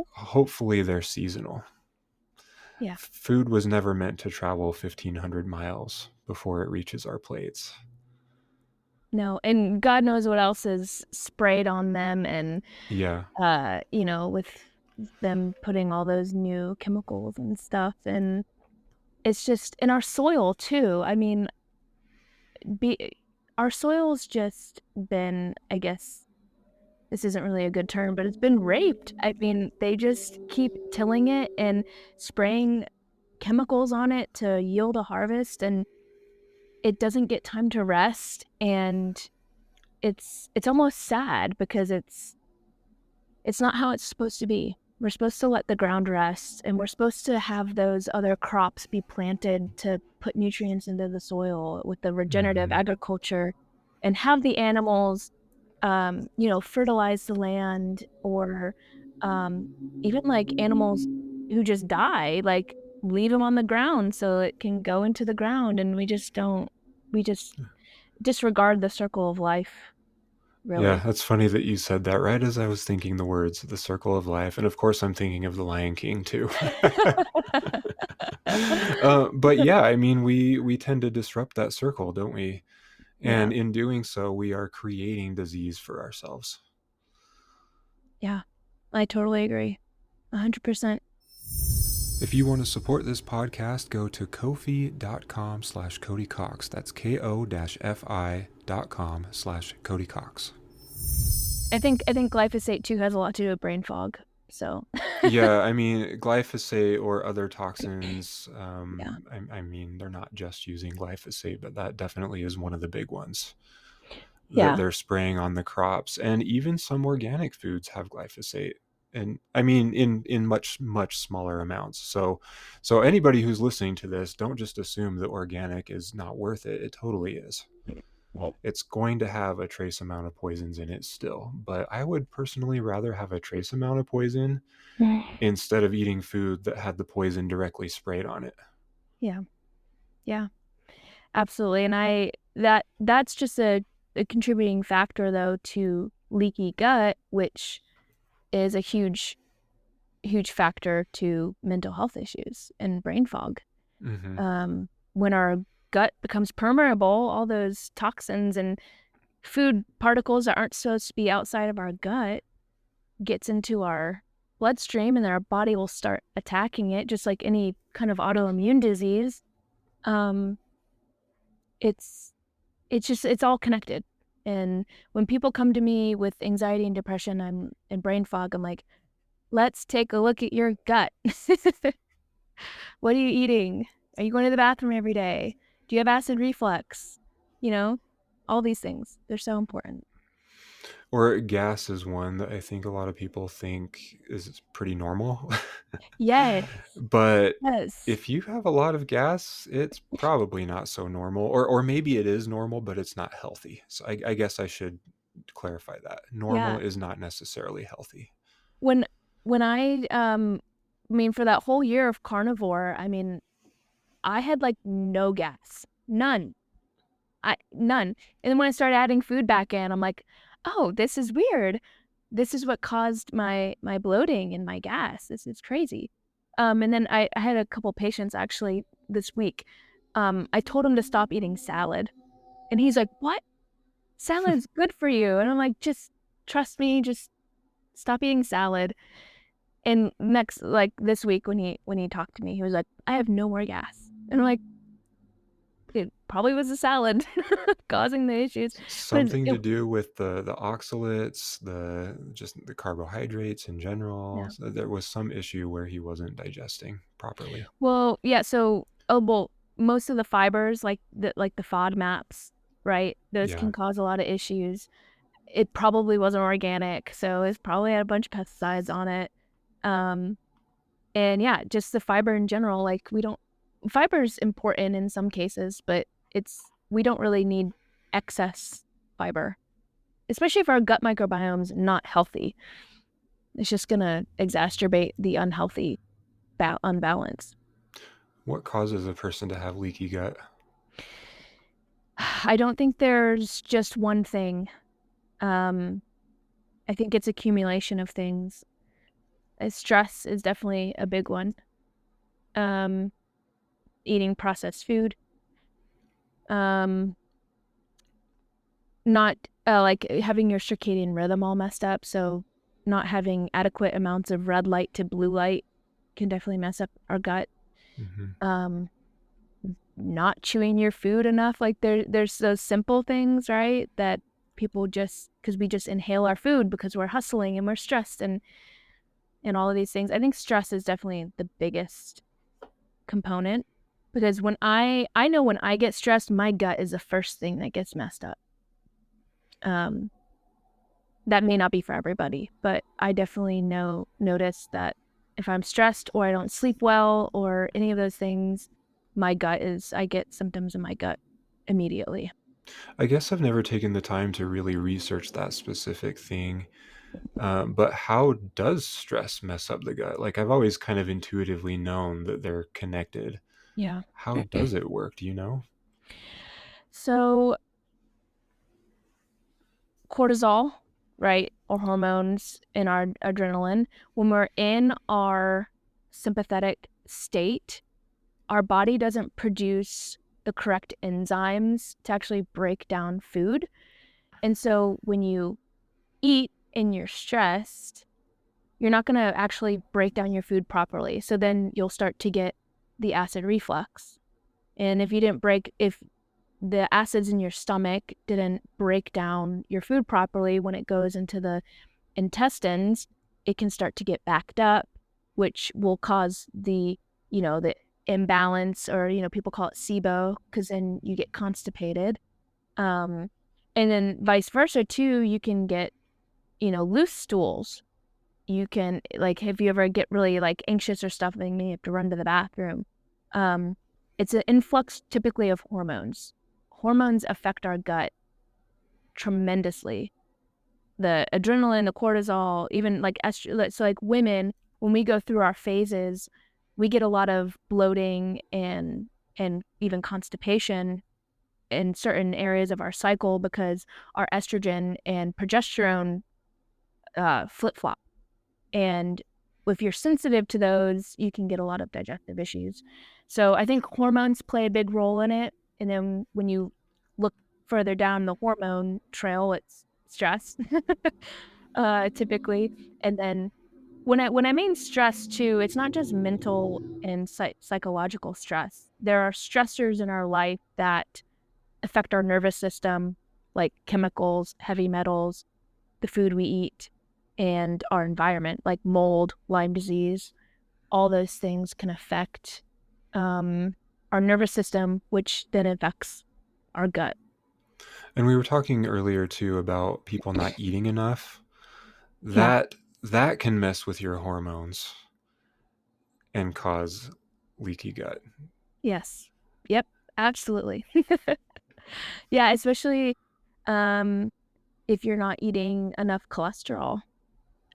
hopefully they're seasonal. yeah. Food was never meant to travel 1,500 miles before it reaches our plates. No, and God knows what else is sprayed on them, and Yeah. with them putting all those new chemicals and stuff, and it's just in our soil too. I mean, our soil's just been, I guess this isn't really a good term, but it's been raped. I mean, they just keep tilling it and spraying chemicals on it to yield a harvest, and it doesn't get time to rest. And it's almost sad because it's not how it's supposed to be. We're supposed to let the ground rest, and we're supposed to have those other crops be planted to put nutrients into the soil with the regenerative Hmm. agriculture, and have the animals, fertilize the land, or um, even like animals who just die, like leave them on the ground so it can go into the ground, and we just disregard the circle of life, Yeah, really. that's funny that you said that right as I was thinking the words, the circle of life. And of course, I'm thinking of the Lion King too. But yeah, I mean, we tend to disrupt that circle, don't we? Yeah, And in doing so, we are creating disease for ourselves. yeah, I totally agree. 100%. If you want to support this podcast, go to kofi.com/Cody Cox. That's ko-fi.com/Cody Cox. I think glyphosate too has a lot to do with brain fog. So Yeah, I mean, glyphosate or other toxins, yeah, I mean, they're not just using glyphosate, but that definitely is one of the big ones that yeah, they're spraying on the crops. And even some organic foods have glyphosate. And I mean, in much, much smaller amounts. So anybody who's listening to this, don't just assume that organic is not worth it. It totally is. It's going to have a trace amount of poisons in it still, but I would personally rather have a trace amount of poison instead of eating food that had the poison directly sprayed on it. yeah, yeah, absolutely. And that's just a contributing factor though to leaky gut, which is a huge factor to mental health issues and brain fog. Hmm. When our gut becomes permeable, all those toxins and food particles that aren't supposed to be outside of our gut gets into our bloodstream, and our body will start attacking it, just like any kind of autoimmune disease. Um, it's it's all connected. And when people come to me with anxiety and depression, and brain fog, I'm like, let's take a look at your gut. What are you eating? Are you going to the bathroom every day? Do you have acid reflux? You know, all these things. They're so important. Or gas is one that I think a lot of people think is pretty normal. Yes. But Yes. if you have a lot of gas, it's probably not so normal. Or maybe it is normal, but it's not healthy. So I guess I should clarify that. Normal Yeah. is not necessarily healthy. When I mean, for that whole year of carnivore, I mean, I had like no gas. None. None. And then when I started adding food back in, I'm like, oh, this is weird. This is what caused my bloating and my gas. This is crazy. And then I had a couple patients actually this week. I told him to stop eating salad, and he's like, "What? Salad's good for you?" And I'm like, "Just trust me. Just stop eating salad." And next, like this week, when he talked to me, he was like, "I have no more gas," and I'm like, "It probably was the salad causing the issues." But Something to do with the oxalates, the just the carbohydrates in general. yeah. So there was some issue where he wasn't digesting properly. Well, yeah. So, well, most of the fibers, like the FODMAPs, right? Those Yeah. can cause a lot of issues. It probably wasn't organic, so it's probably had a bunch of pesticides on it. Um, and yeah, just the fiber in general. Like fiber is important in some cases, but we don't really need excess fiber, especially if our gut microbiome's not healthy. It's just gonna exacerbate the unhealthy unbalance. What causes a person to have leaky gut? I don't think there's just one thing. Um, I think it's accumulation of things. Stress is definitely a big one. Um, Eating processed food. Um, Not like having your circadian rhythm all messed up. So not having adequate amounts of red light to blue light can definitely mess up our gut. Hmm. Um, not chewing your food enough. Like there's those simple things, right? That people just, because we just inhale our food because we're hustling and we're stressed and all of these things. I think stress is definitely the biggest component, because when I know when I get stressed, my gut is the first thing that gets messed up. Um, that may not be for everybody, but I definitely notice that if I'm stressed or I don't sleep well or any of those things, I get symptoms in my gut immediately. I guess I've never taken the time to really research that specific thing. But how does stress mess up the gut? Like, I've always kind of intuitively known that they're connected. Yeah. How does it work? Do you know? So cortisol, right, or hormones in our adrenaline, when we're in our sympathetic state, our body doesn't produce the correct enzymes to actually break down food. And so when you eat and you're stressed, you're not going to actually break down your food properly. So then you'll start to get the acid reflux. And if the acids in your stomach didn't break down your food properly when it goes into the intestines, it can start to get backed up, which will cause the imbalance, or, people call it SIBO, because then you get constipated. Um, and then vice versa too, you can get, loose stools. You can, like, if you ever get really like anxious or stuff, then you have to run to the bathroom. Um, it's an influx typically of hormones. Hormones affect our gut tremendously. The adrenaline, the cortisol, even like estrogen. So like women, when we go through our phases, we get a lot of bloating and even constipation in certain areas of our cycle because our estrogen and progesterone flip flop. And if you're sensitive to those, you can get a lot of digestive issues. So I think hormones play a big role in it. And then when you look further down the hormone trail, it's stress, typically. And then when I mean stress too, it's not just mental and psychological stress. There are stressors in our life that affect our nervous system, like chemicals, heavy metals, the food we eat, and our environment, like mold, Lyme disease. All those things can affect our nervous system, which then affects our gut. And we were talking earlier too about people not eating enough. Yeah. That can mess with your hormones and cause leaky gut. Yes. Yep. Absolutely. Yeah, especially um, if you're not eating enough cholesterol.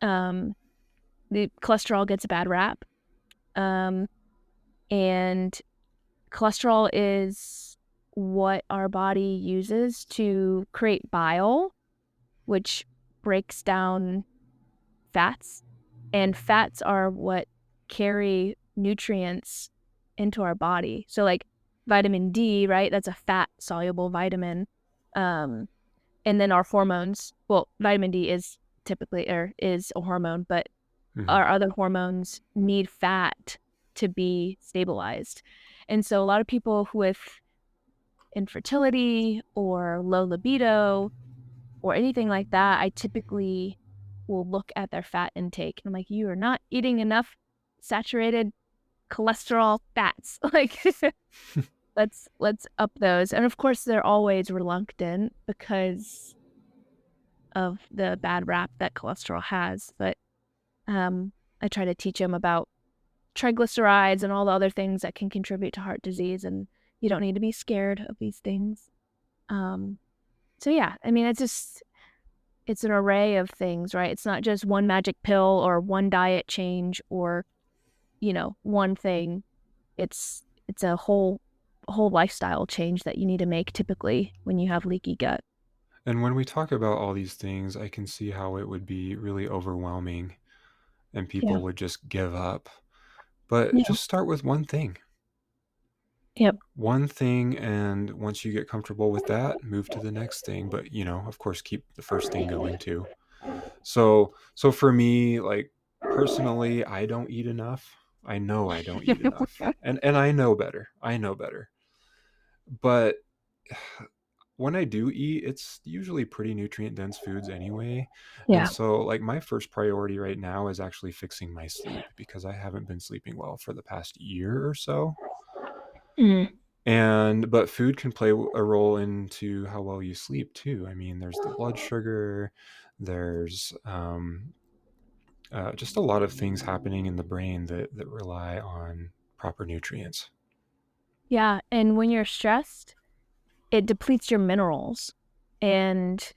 Um, the cholesterol gets a bad rap. Um, and cholesterol is what our body uses to create bile, which breaks down fats. And fats are what carry nutrients into our body. So like vitamin D, right? That's a fat soluble vitamin. Um, and then our hormones, well, vitamin D is is a hormone, but Hmm. our other hormones need fat to be stabilized. And so a lot of people with infertility or low libido or anything like that, I typically will look at their fat intake. And I'm like, you are not eating enough saturated cholesterol fats. Like, let's up those. And of course, they're always reluctant because of the bad rap that cholesterol has. But I try to teach them about triglycerides and all the other things that can contribute to heart disease, and you don't need to be scared of these things. Um, so yeah, I mean, it's an array of things, right? It's not just one magic pill or one diet change or, one thing. It's a whole lifestyle change that you need to make typically when you have leaky gut. And when we talk about all these things, I can see how it would be really overwhelming and Yeah. people would just give up. But Yeah. just start with one thing. Yep. One thing, and once you get comfortable with that, move to the next thing. But, of course, keep the first thing going too. So for me, like personally, I don't eat enough. I know I don't eat enough. And I know better. I know better. but when I do eat, it's usually pretty nutrient dense foods anyway. And Yeah. so, like, my first priority right now is actually fixing my sleep because I haven't been sleeping well for the past year or so. Mm. But food can play a role into how well you sleep too. I mean, there's the blood sugar, there's just a lot of things happening in the brain that rely on proper nutrients. Yeah, and when you're stressed, it depletes your minerals. And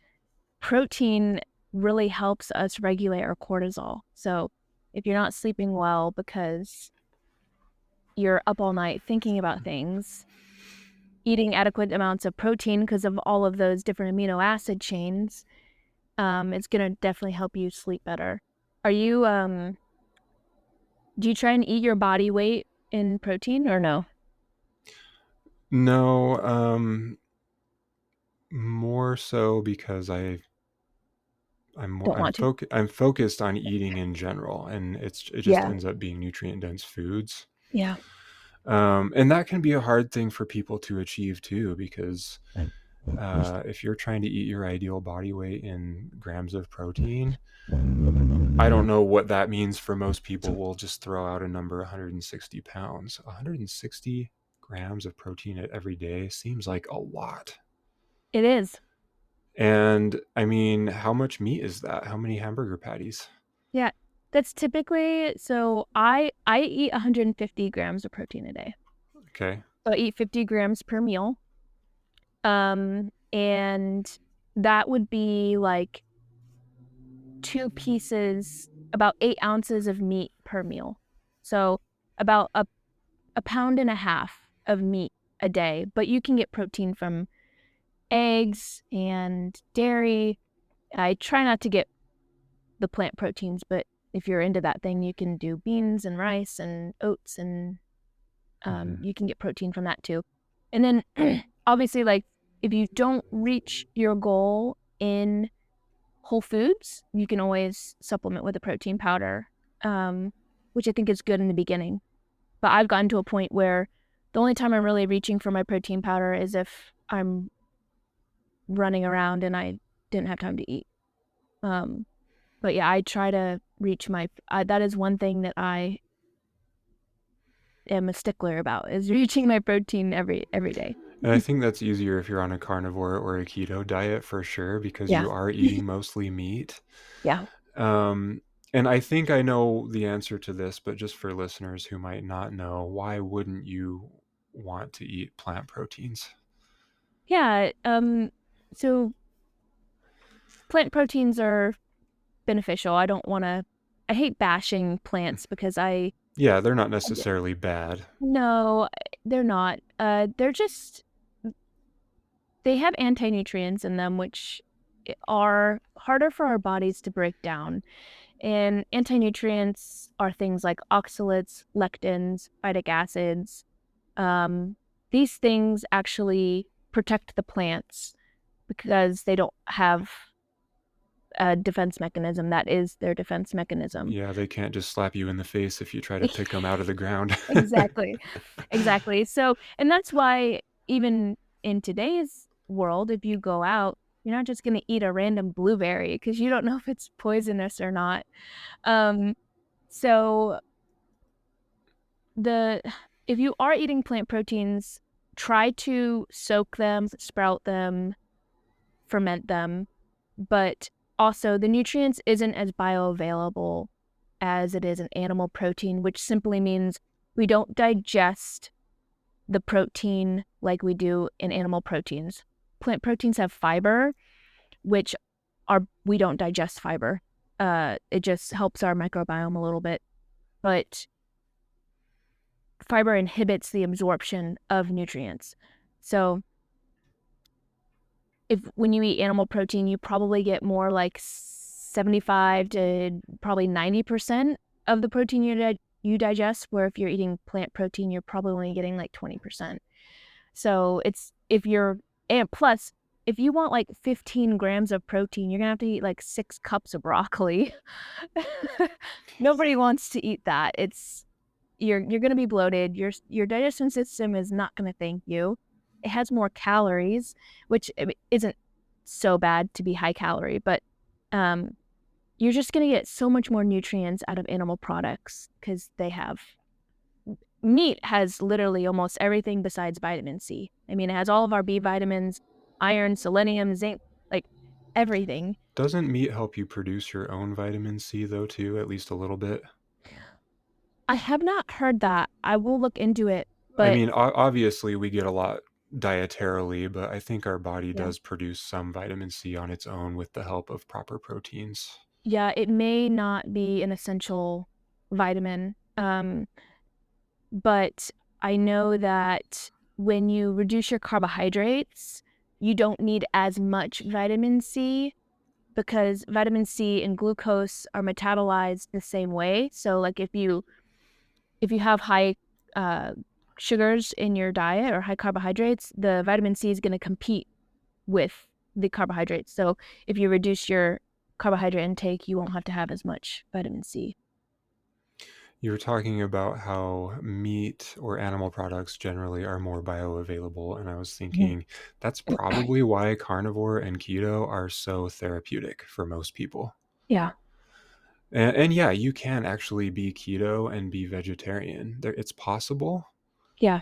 protein really helps us regulate our cortisol. So if you're not sleeping well because you're up all night thinking about things, eating adequate amounts of protein because of all of those different amino acid chains, it's going to definitely help you sleep better. Are you, do you try and eat your body weight in protein or no? No, more so because Don't want to. I'm focused on eating in general, and it just Yeah. ends up being nutrient dense foods. Yeah. And that can be a hard thing for people to achieve too, because if you're trying to eat your ideal body weight in grams of protein, I don't know what that means for most people. We'll just throw out a number: 160 pounds. 160 grams of protein every day seems like a lot. It is. And I mean, how much meat is that? How many hamburger patties? Yeah. That's typically, so I eat 150 grams of protein a day. Okay. So I eat 50 grams per meal. And that would be like 2 pieces, about 8 ounces of meat per meal. So about a pound and a half of meat a day. But you can get protein from eggs and dairy. I try not to get the plant proteins, but if you're into that thing, you can do beans and rice and oats, and Mm-hmm. you can get protein from that too. And then obviously, like, if you don't reach your goal in whole foods, you can always supplement with a protein powder, which I think is good in the beginning. But I've gotten to a point where the only time I'm really reaching for my protein powder is if I'm running around and I didn't have time to eat. Um, but yeah, I try to reach that is one thing that I am a stickler about, is reaching my protein every day. And I think that's easier if you're on a carnivore or a keto diet for sure, because Yeah. you are eating mostly meat. Yeah. Um, and I think I know the answer to this, but just for listeners who might not know, why wouldn't you want to eat plant proteins? Yeah. So plant proteins are beneficial. I hate bashing plants because Yeah, they're not necessarily bad. no, they're not. They have anti-nutrients in them, which are harder for our bodies to break down. And anti-nutrients are things like oxalates, lectins, phytic acids. Um, these things actually protect the plants because they don't have a defense mechanism that is their defense mechanism. Yeah, they can't just slap you in the face if you try to pick them out of the ground. Exactly. Exactly. So, and that's why even in today's world, if you go out, you're not just going to eat a random blueberry because you don't know if it's poisonous or not. Um, so the if you are eating plant proteins, try to soak them, sprout them, ferment them, but also the nutrients isn't as bioavailable as it is an animal protein, which simply means we don't digest the protein like we do in animal proteins. Plant proteins have fiber, which we don't digest fiber. It just helps our microbiome a little bit, but fiber inhibits the absorption of nutrients. So if when you eat animal protein, you probably get more like 75 to probably 90% of the protein you digest, where if you're eating plant protein, you're probably only getting like 20%. So and plus, if you want like 15 grams of protein, you're gonna have to eat like 6 cups of broccoli. Nobody wants to eat that. You're gonna be bloated. Your digestion system is not gonna thank you. it has more calories, which isn't so bad to be high calorie, but you're just going to get so much more nutrients out of animal products because they have meat has literally almost everything besides vitamin C. I mean, it has all of our B vitamins, iron, selenium, zinc, like everything. Doesn't meat help you produce your own vitamin C though too, at least a little bit? I have not heard that. I will look into it, I but mean, obviously we get a lot dietarily, but I think our body yeah. does produce some vitamin C on its own with the help of proper proteins. Yeah, it may not be an essential vitamin. But I know that when you reduce your carbohydrates, you don't need as much vitamin C because vitamin C and glucose are metabolized the same way. So like if you have high uh, sugars in your diet or high carbohydrates, the vitamin C is going to compete with the carbohydrates. So if you reduce your carbohydrate intake, you won't have to have as much vitamin C. You were talking about how meat or animal products generally are more bioavailable, and I was Mhm. thinking that's probably why carnivore and keto are so therapeutic for most people. Yeah. And yeah, you can actually be keto and be vegetarian. It's possible, Yeah.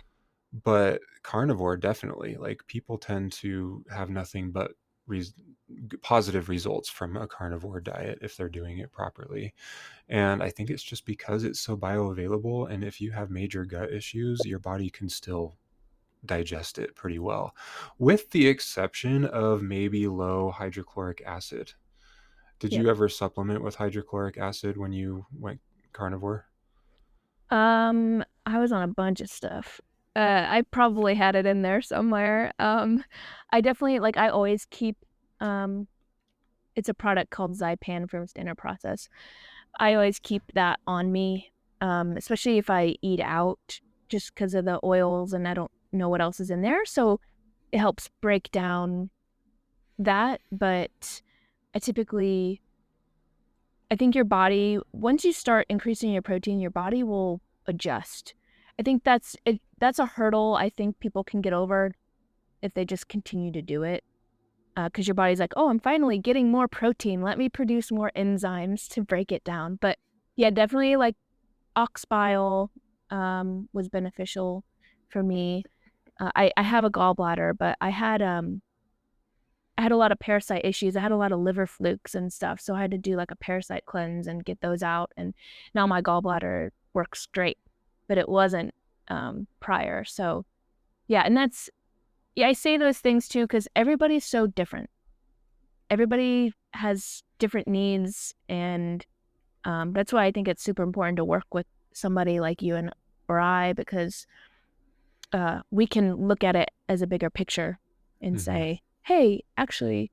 but carnivore definitely. Like people tend to have nothing but res- positive results from a carnivore diet if they're doing it properly. And I think it's just because it's so bioavailable. And if you have major gut issues, your body can still digest it pretty well, with the exception of maybe low hydrochloric acid. Did Yep. you ever supplement with hydrochloric acid when you went carnivore? I was on a bunch of stuff. I probably had it in there somewhere. I definitely like I always keep um it's a product called Zypan from Standard Process. I always keep that on me, especially if I eat out just because of the oils and I don't know what else is in there. So it helps break down that, but I typically I think your body, once you start increasing your protein, your body will adjust. I think that's a hurdle I think people can get over if they just continue to do it. Because your body's like, oh, I'm finally getting more protein. Let me produce more enzymes to break it down. But yeah, definitely like ox bile was beneficial for me. I have a gallbladder, but I had a lot of parasite issues. I had a lot of liver flukes and stuff. So I had to do like a parasite cleanse and get those out. And now my gallbladder works great, but it wasn't prior. So yeah, and yeah, I say those things too because everybody's so different. Everybody has different needs. And that's why I think it's super important to work with somebody like you and or I because we can look at it as a bigger picture and Mm-hmm. say, hey, actually,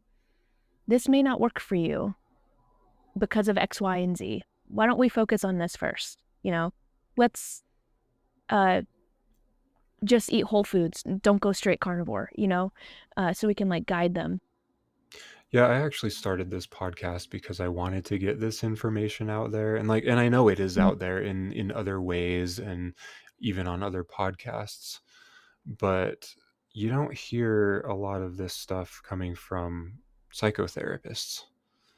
this may not work for you because of X, Y, and Z. Why don't we focus on this first? Let's uh, just eat whole foods. Don't go straight carnivore, so we can like guide them. Yeah, I actually started this podcast because I wanted to get this information out there, and I know it is Mm. out there in other ways and even on other podcasts, but you don't hear a lot of this stuff coming from psychotherapists.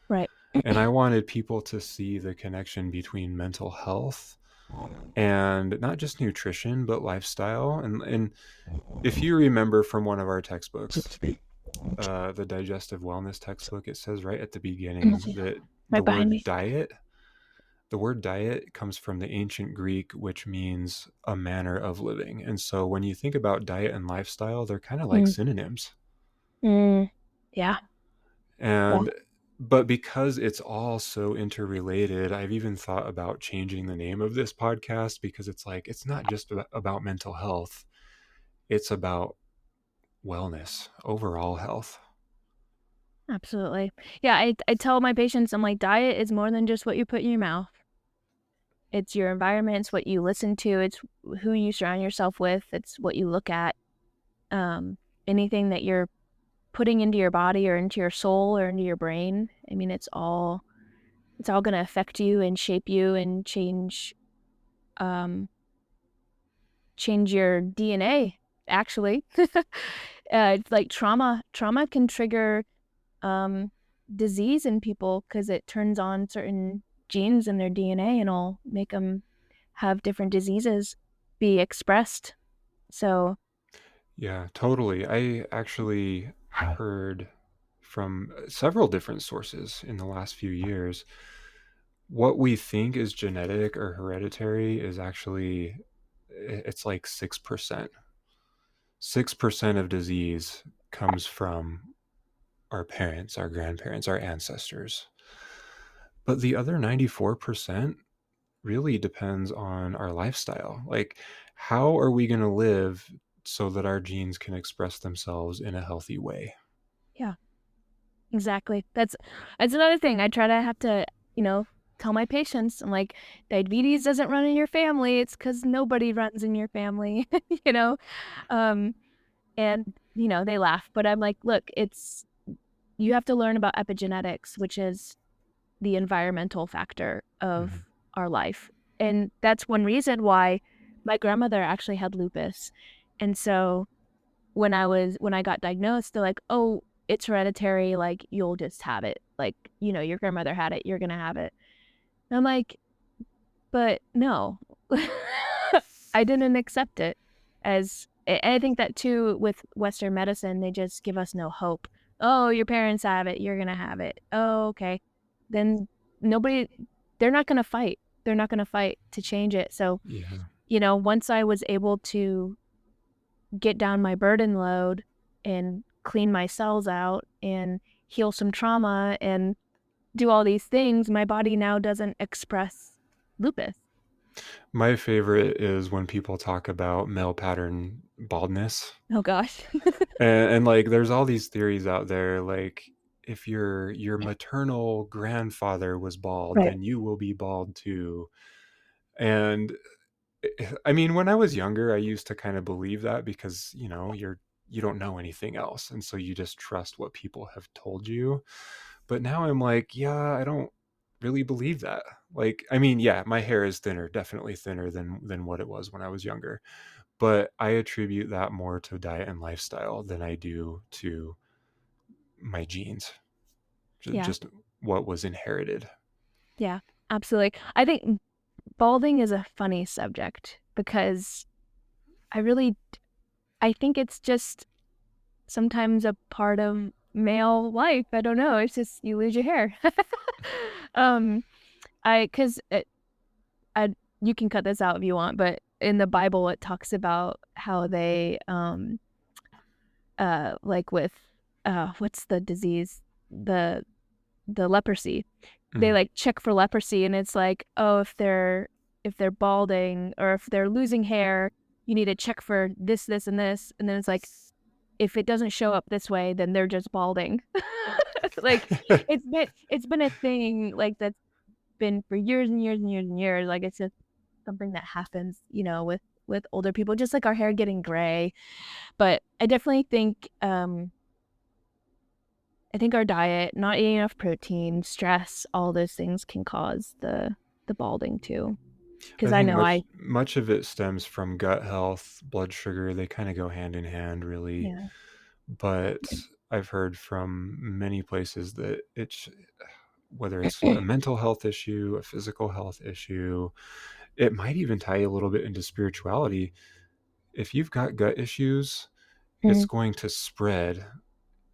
Right. And I wanted people to see the connection between mental health and not just nutrition, but lifestyle. And if you remember from one of our textbooks, the digestive wellness textbook, it says right at the beginning that Right behind me. the word diet comes from the ancient Greek, which means a manner of living. And so when you think about diet and lifestyle, they're kind of like Mm. synonyms. Mm. Yeah. Yeah. And but because it's all so interrelated, I've even thought about changing the name of this podcast because it's like it's not just about mental health, it's about wellness, overall health. Absolutely. Yeah. I tell my patients, I'm like, diet is more than just what you put in your mouth. It's your environment. It's what you listen to. It's who you surround yourself with. It's what you look at. Um, anything that you're putting into your body or into your soul or into your brain. I mean, it's all going to affect you and shape you and change your DNA. actually. It's like trauma can trigger um, disease in people because it turns on certain genes in their DNA and will make them have different diseases be expressed. So, Yeah, totally. I actually heard from several different sources in the last few years what we think is genetic or hereditary is actually it's like 6%. 6% of disease comes from our parents, our grandparents, our ancestors. But the other 94% really depends on our lifestyle. Like, how are we going to live so that our genes can express themselves in a healthy way? yeah, exactly. That's another thing. I try to have to, tell my patients, I'm like, diabetes doesn't run in your family. It's because nobody runs in your family, you know? Um, and, they laugh, but I'm like, look, you have to learn about epigenetics, which is the environmental factor Mhm. of our life. And that's one reason why my grandmother actually had lupus. And so when I got diagnosed, they're like, "Oh, it's hereditary, like you'll just have it. Like, your grandmother had it, you're going to have it." And I'm like, "But no." I didn't accept it as I think that too with Western medicine, they just give us no hope. Oh, your parents have it, you're going to have it. Oh, okay. Then nobody they're not going to fight. They're not going to fight to change it. So, Yeah. once I was able to get down my burden load and clean my cells out and heal some trauma and do all these things, my body now doesn't express lupus. My favorite is when people talk about male pattern baldness. Oh gosh. And like there's all these theories out there like if your maternal grandfather was bald, Right. then you will be bald too. And I mean, when I was younger, I used to kind of believe that because, you don't know anything else. And so you just trust what people have told you. But now I'm like, yeah, I don't really believe that. Like, I mean, yeah, my hair is thinner, definitely thinner than what it was when I was younger. But I attribute that more to diet and lifestyle than I do to my genes, Yeah. just what was inherited. Yeah. Absolutely. I think balding is a funny subject because I really I think it's just sometimes a part of male life. I don't know. It's just you lose your hair. um I cuz I you can cut this out if you want, but in the Bible it talks about how they like with what's the disease? The the leprosy. They Mm. like check for leprosy and it's like, oh, if they're balding or if they're losing hair, you need to check for this, this, and this. And then it's like if it doesn't show up this way, then they're just balding. Like it's been a thing like that's been for years and years and years and years. Like it's just something that happens, with older people, just like our hair getting gray. But I definitely think our diet, not eating enough protein, stress, all those things can cause the balding too. Because I I think know I much of it stems from gut health, blood sugar. They kind of go hand in hand, really. yeah. But I've heard from many places that it's whether it's a mental health issue, a physical health issue, it might even tie a little bit into spirituality. If you've got gut issues, it's Mhm. going to spread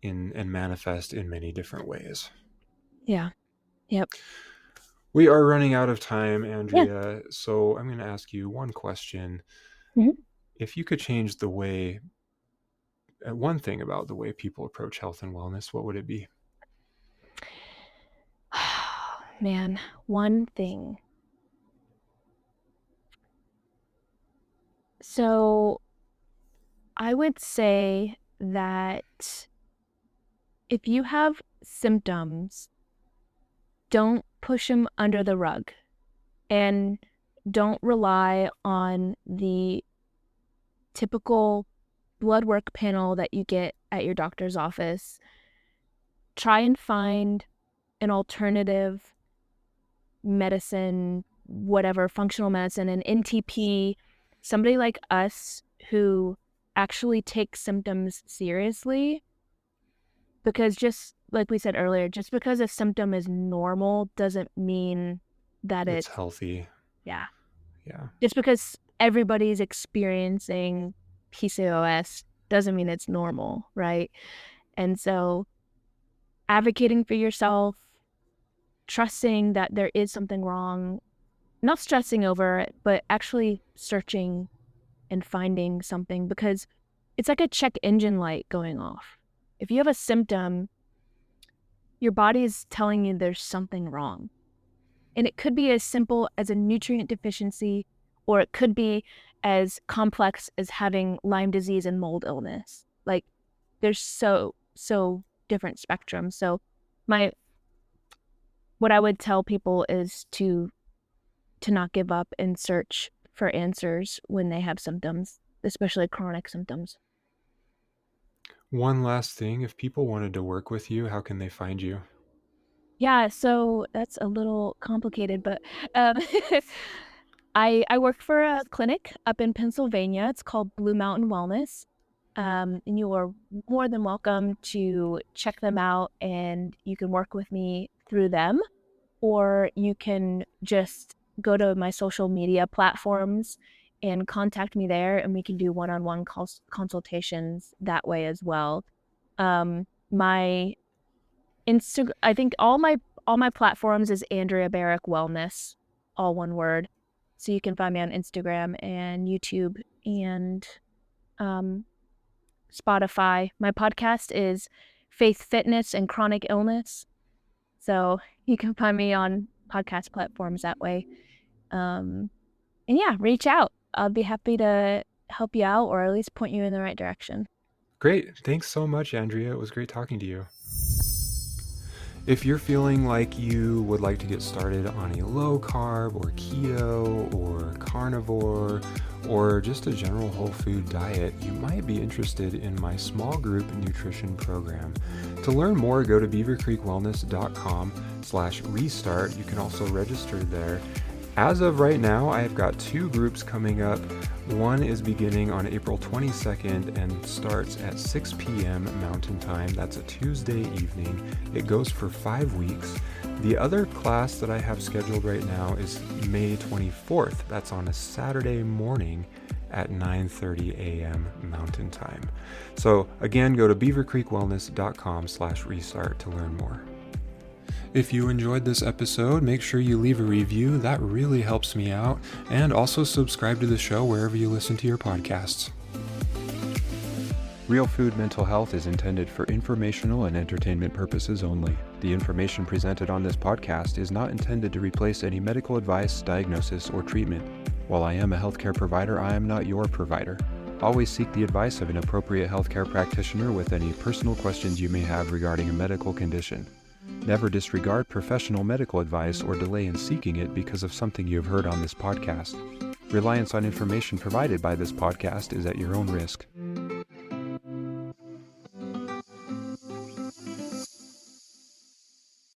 in and manifest in many different ways. Yeah. Yep. We are running out of time, Yeah. Andrea. So I'm going to ask you one question. Mhm. If you could change the way, one thing about the way people approach health and wellness, what would it be? Man, one thing. So I would say that if you have symptoms, don't push them under the rug and don't rely on the typical blood work panel that you get at your doctor's office. Try and find an alternative medicine, whatever, functional medicine, an NTP, somebody like us who actually take symptoms seriously, because just like we said earlier, just because a symptom is normal doesn't mean that It's it's, healthy. yeah. Yeah. Just because everybody's experiencing PCOS doesn't mean it's normal, right? And so advocating for yourself, trusting that there is something wrong, not stressing over it, but actually searching and finding something, because it's like a check engine light going off. If you have a symptom, your body is telling you there's something wrong. And it could be as simple as a nutrient deficiency, or it could be as complex as having Lyme disease and mold illness. Like, there's so different spectrums. So what I would tell people is to not give up and search for answers when they have symptoms, especially chronic symptoms. One last thing, if people wanted to work with you, how can they find you? Yeah, so that's a little complicated, but um, I work for a clinic up in Pennsylvania. It's called Blue Mountain Wellness. And you are more than welcome to check them out, and you can work with me through them, or you can just go to my social media platforms and contact me there, and we can do one-on-one consultations that way as well. My Instagram, I think all my platforms is Andrea Barrick Wellness, all one word. So you can find me on Instagram and YouTube and Spotify. My podcast is Faith, Fitness, and Chronic Illness. So you can find me on podcast platforms that way. And yeah, reach out. I'll be happy to help you out, or at least point you in the right direction. Great. Thanks so much, Andrea. It was great talking to you. If you're feeling like you would like to get started on a low carb or keto or carnivore or just a general whole food diet, you might be interested in my small group nutrition program. To learn more, go to beavercreekwellness.com/restart. You can also register there. As of right now, I have got 2 groups coming up. One is beginning on April 22nd and starts at 6 p.m. Mountain Time. That's a Tuesday evening. It goes for 5 weeks. The other class that I have scheduled right now is May 24th. That's on a Saturday morning at 9:30 a.m. Mountain Time. So again, go to beavercreekwellness.com/restart to learn more. If you enjoyed this episode, make sure you leave a review. That really helps me out. And also subscribe to the show wherever you listen to your podcasts. Real Food Mental Health is intended for informational and entertainment purposes only. The information presented on this podcast is not intended to replace any medical advice, diagnosis, or treatment. While I am a healthcare provider, I am not your provider. Always seek the advice of an appropriate healthcare practitioner with any personal questions you may have regarding a medical condition. Never disregard professional medical advice or delay in seeking it because of something you have heard on this podcast. Reliance on information provided by this podcast is at your own risk.